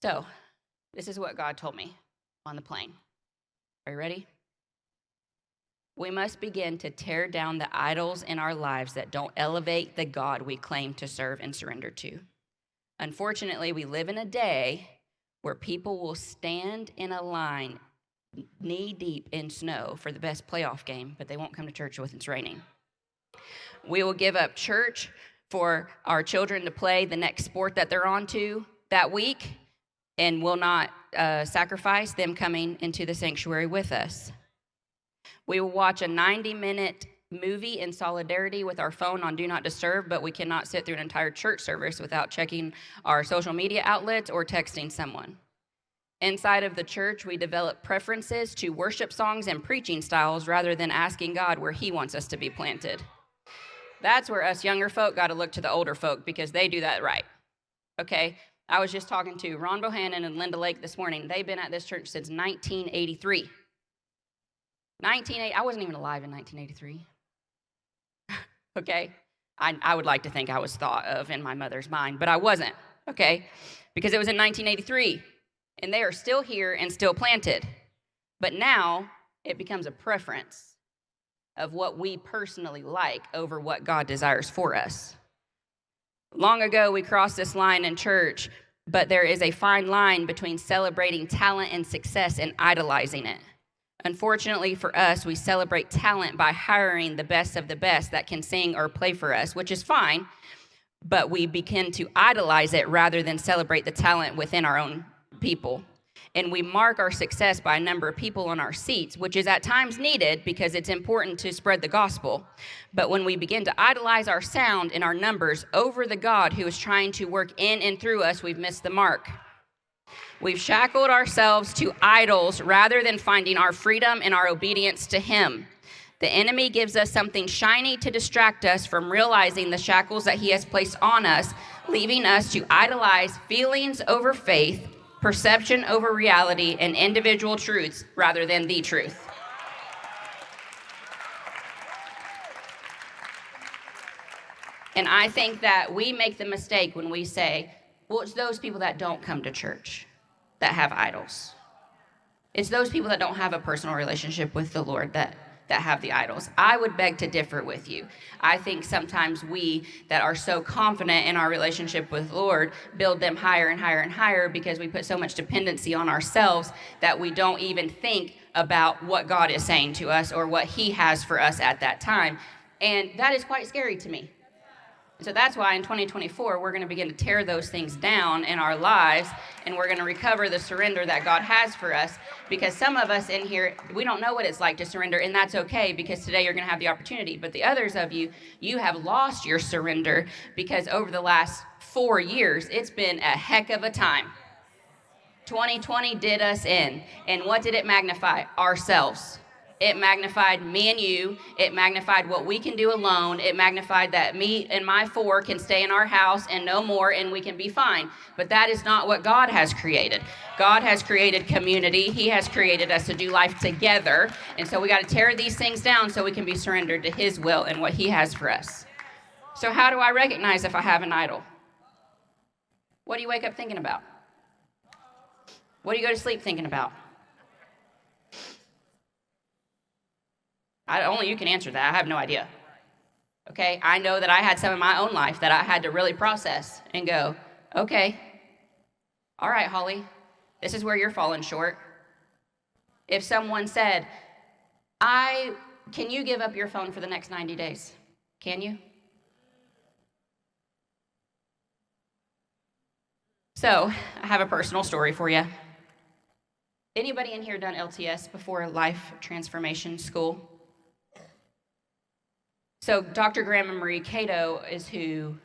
So, this is what God told me on the plane. Are you ready? We must begin to tear down the idols in our lives that don't elevate the God we claim to serve and surrender to. Unfortunately, we live in a day where people will stand in a line knee deep in snow for the best playoff game, but they won't come to church when it's raining. We will give up church for our children to play the next sport that they're on to that week and will not sacrifice them coming into the sanctuary with us. We will watch a 90-minute movie in solidarity with our phone on Do Not Disturb, but we cannot sit through an entire church service without checking our social media outlets or texting someone. Inside of the church, we develop preferences to worship songs and preaching styles rather than asking God where He wants us to be planted. That's where us younger folk got to look to the older folk because they do that right. Okay? I was just talking to Ron Bohannon and Linda Lake this morning. They've been at this church since 1983. I wasn't even alive in 1983. Okay? I would like to think I was thought of in my mother's mind, but I wasn't, okay? Because it was in 1983, and they are still here and still planted. But now it becomes a preference of what we personally like over what God desires for us. Long ago, we crossed this line in church, but there is a fine line between celebrating talent and success and idolizing it. Unfortunately for us, we celebrate talent by hiring the best of the best that can sing or play for us, which is fine, but we begin to idolize it rather than celebrate the talent within our own people. And we mark our success by a number of people on our seats, which is at times needed because it's important to spread the gospel. But when we begin to idolize our sound and our numbers over the God who is trying to work in and through us, we've missed the mark. We've shackled ourselves to idols rather than finding our freedom and our obedience to Him. The enemy gives us something shiny to distract us from realizing the shackles that he has placed on us, leaving us to idolize feelings over faith, perception over reality, and individual truths rather than the truth. And I think that we make the mistake when we say, well, it's those people that don't come to church that have idols. It's those people that don't have a personal relationship with the Lord that have the idols. I would beg to differ with you. I think sometimes we that are so confident in our relationship with the Lord build them higher and higher and higher because we put so much dependency on ourselves that we don't even think about what God is saying to us or what He has for us at that time. And that is quite scary to me. So that's why in 2024, we're going to begin to tear those things down in our lives, and we're going to recover the surrender that God has for us, because some of us in here, we don't know what it's like to surrender, and that's okay, because today you're going to have the opportunity. But the others of you, you have lost your surrender, because over the last 4 years, it's been a heck of a time. 2020 did us in, and what did it magnify? Ourselves. It magnified me and you. It magnified what we can do alone. It magnified that me and my 4 can stay in our house and no more, and we can be fine. But that is not what God has created. God has created community. He has created us to do life together. And so we got to tear these things down so we can be surrendered to His will and what He has for us. So how do I recognize if I have an idol? What do you wake up thinking about? What do you go to sleep thinking about? Only you can answer that. I have no idea. Okay? I know that I had some in my own life that I had to really process and go, okay, all right, Holly, this is where you're falling short. If someone said, can you give up your phone for the next 90 days? Can you? So, I have a personal story for you. Anybody in here done LTS before, Life Transformation School? So Dr. Graham and Marie Cato is who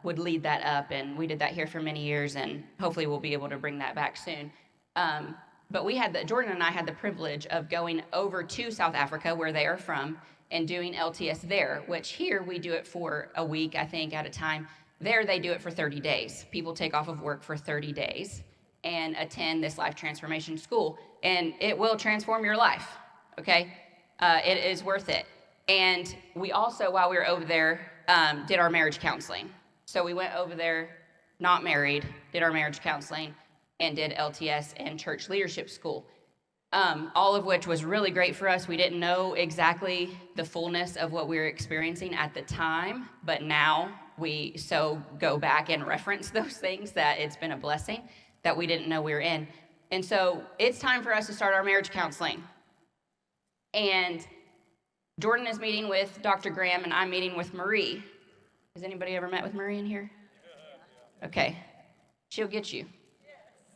would lead that up, and we did that here for many years, and hopefully we'll be able to bring that back soon. But Jordan and I had the privilege of going over to South Africa, where they are from, and doing LTS there, which here we do it for a week, I think, at a time. There they do it for 30 days. People take off of work for 30 days and attend this Life Transformation School, and it will transform your life, okay? It is worth it. And we also, while we were over there, did our marriage counseling. So we went over there, not married, did our marriage counseling. and did LTS and church leadership school, all of which was really great for us. We didn't know exactly the fullness of what we were experiencing at the time, but now we so go back and reference those things that it's been a blessing that we didn't know we were in. And so it's time for us to start our marriage counseling. And Jordan is meeting with Dr. Graham, and I'm meeting with Marie. Has anybody ever met with Marie in here? Okay. She'll get you.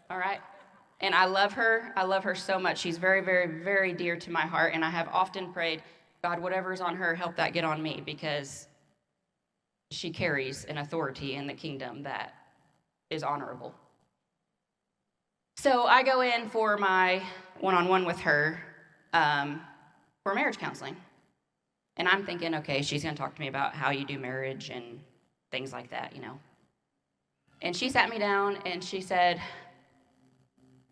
All right? And I love her. I love her so much. She's very, very, very dear to my heart. And I have often prayed, God, whatever's on her, help that get on me, because she carries an authority in the kingdom that is honorable. So I go in for my one-on-one with her for marriage counseling. And I'm thinking, okay, she's going to talk to me about how you do marriage and things like that, you know. And she sat me down and she said,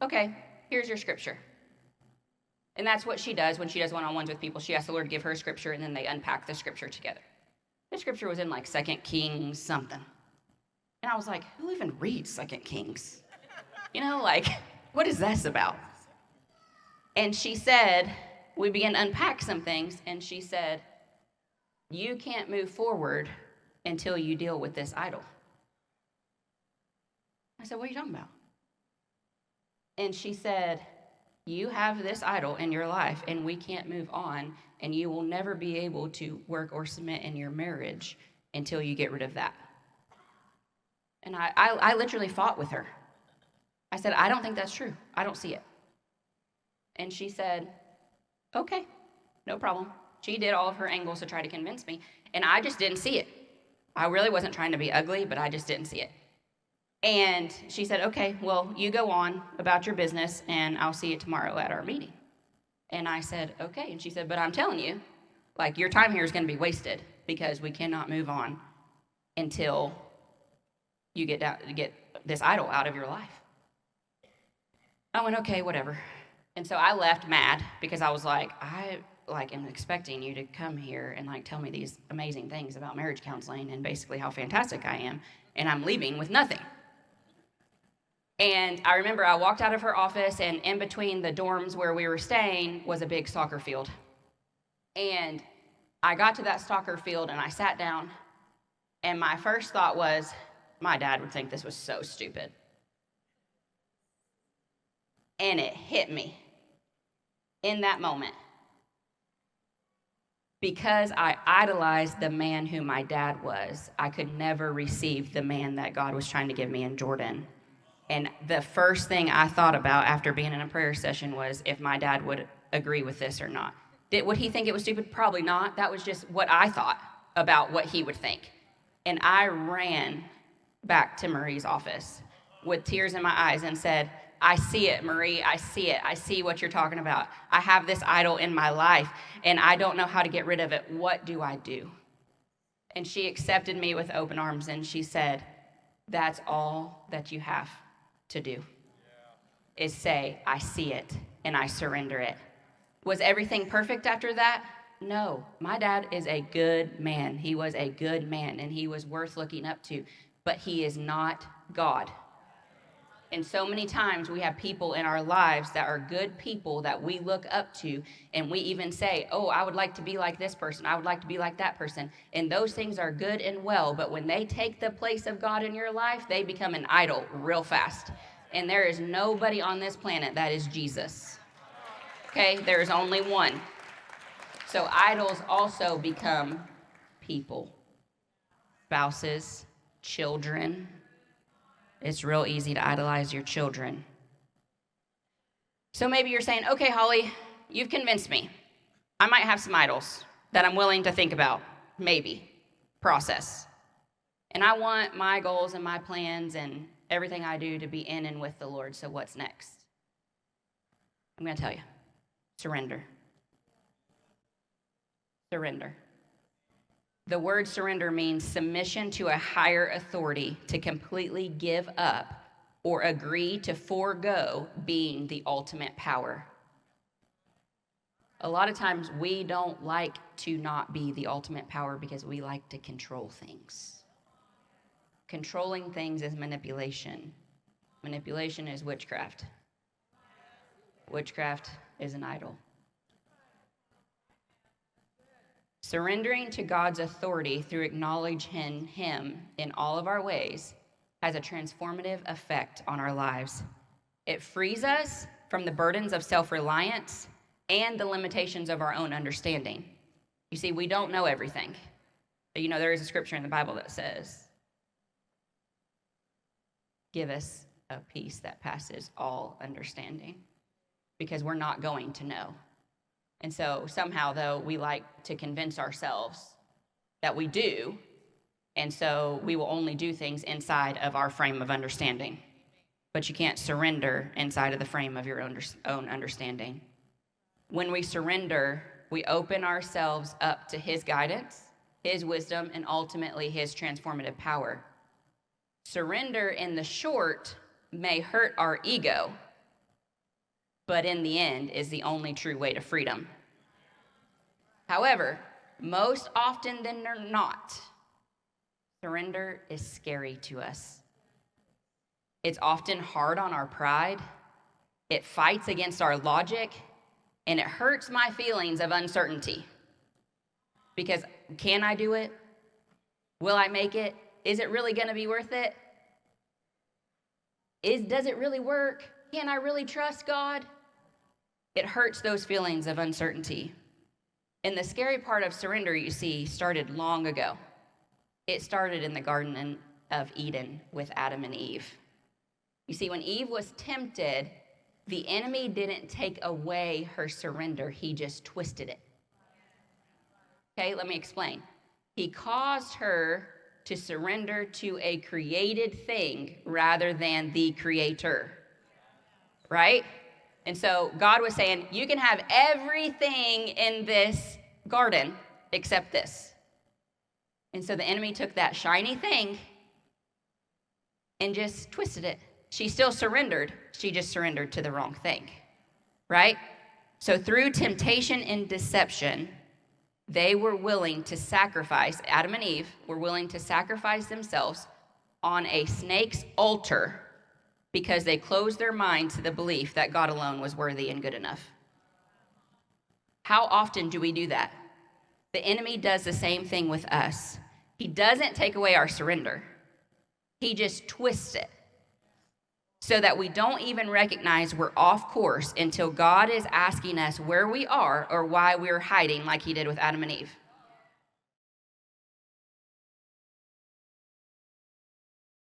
okay, here's your scripture. And that's what she does when she does one-on-ones with people. She asks the Lord to give her a scripture, and then they unpack the scripture together. The scripture was in like 2 Kings something. And I was like, who even reads 2 Kings? You know, like, what is this about? And she said, we began to unpack some things, and she said, you can't move forward until you deal with this idol. I said, what are you talking about? And she said, you have this idol in your life, and we can't move on, and you will never be able to work or submit in your marriage until you get rid of that. And I literally fought with her. I said, I don't think that's true. I don't see it. And she said, okay, no problem. She did all of her angles to try to convince me, and I just didn't see it. I really wasn't trying to be ugly, but I just didn't see it. And she said, okay, well, you go on about your business, and I'll see you tomorrow at our meeting. And I said, okay. And she said, but I'm telling you, like, your time here is going to be wasted, because we cannot move on until you get this idol out of your life. I went, okay, whatever. And so I left mad, because I was like, I am expecting you to come here and tell me these amazing things about marriage counseling and basically how fantastic I am, and I'm leaving with nothing. And I remember I walked out of her office, and in between the dorms where we were staying was a big soccer field. And I got to that soccer field, and I sat down, and my first thought was, my dad would think this was so stupid. And it hit me in that moment. Because I idolized the man who my dad was, I could never receive the man that God was trying to give me in Jordan. And the first thing I thought about after being in a prayer session was if my dad would agree with this or not. Would he think it was stupid? Probably not. That was just what I thought about what he would think. And I ran back to Marie's office with tears in my eyes and said, I see it, Marie. I see it. I see what you're talking about. I have this idol in my life, and I don't know how to get rid of it. What do I do? And she accepted me with open arms, and she said, that's all that you have to do, is say, I see it, and I surrender it. Was everything perfect after that? No. My dad is a good man. He was a good man, and he was worth looking up to, but he is not God. And so many times we have people in our lives that are good people that we look up to, and we even say, oh, I would like to be like this person. I would like to be like that person. And those things are good and well, but when they take the place of God in your life, they become an idol real fast. And there is nobody on this planet that is Jesus. Okay? There is only one. So idols also become people, spouses, children. It's real easy to idolize your children. So maybe you're saying, okay, Holly, you've convinced me. I might have some idols that I'm willing to think about, maybe, process. And I want my goals and my plans and everything I do to be in and with the Lord. So what's next? I'm going to tell you, surrender. Surrender. The word surrender means submission to a higher authority, to completely give up or agree to forego being the ultimate power. A lot of times we don't like to not be the ultimate power because we like to control things. Controlling things is manipulation. Manipulation is witchcraft. Witchcraft is an idol. Surrendering to God's authority through acknowledging Him in all of our ways has a transformative effect on our lives. It frees us from the burdens of self-reliance and the limitations of our own understanding. You see, we don't know everything. But there is a scripture in the Bible that says, give us a peace that passes all understanding, because we're not going to know. And so somehow, though, we like to convince ourselves that we do, and so we will only do things inside of our frame of understanding. But you can't surrender inside of the frame of your own understanding. When we surrender, we open ourselves up to His guidance, His wisdom, and ultimately His transformative power. Surrender in the short may hurt our ego, but in the end is the only true way to freedom. However, most often than not, surrender is scary to us. It's often hard on our pride. It fights against our logic, and it hurts my feelings of uncertainty. Because can I do it? Will I make it? Is it really going to be worth it? Does it really work? Can I really trust God? It hurts those feelings of uncertainty. And the scary part of surrender, you see, started long ago. It started in the Garden of Eden with Adam and Eve. You see, when Eve was tempted, the enemy didn't take away her surrender. He just twisted it. Okay, let me explain. He caused her to surrender to a created thing rather than the creator, right? And so God was saying, you can have everything in this garden except this. And so the enemy took that shiny thing and just twisted it. She still surrendered. She just surrendered to the wrong thing, right? So through temptation and deception, they were willing to sacrifice, Adam and Eve were willing to sacrifice themselves on a snake's altar because they closed their mind to the belief that God alone was worthy and good enough. How often do we do that? The enemy does the same thing with us. He doesn't take away our surrender. He just twists it so that we don't even recognize we're off course until God is asking us where we are or why we're hiding like He did with Adam and Eve.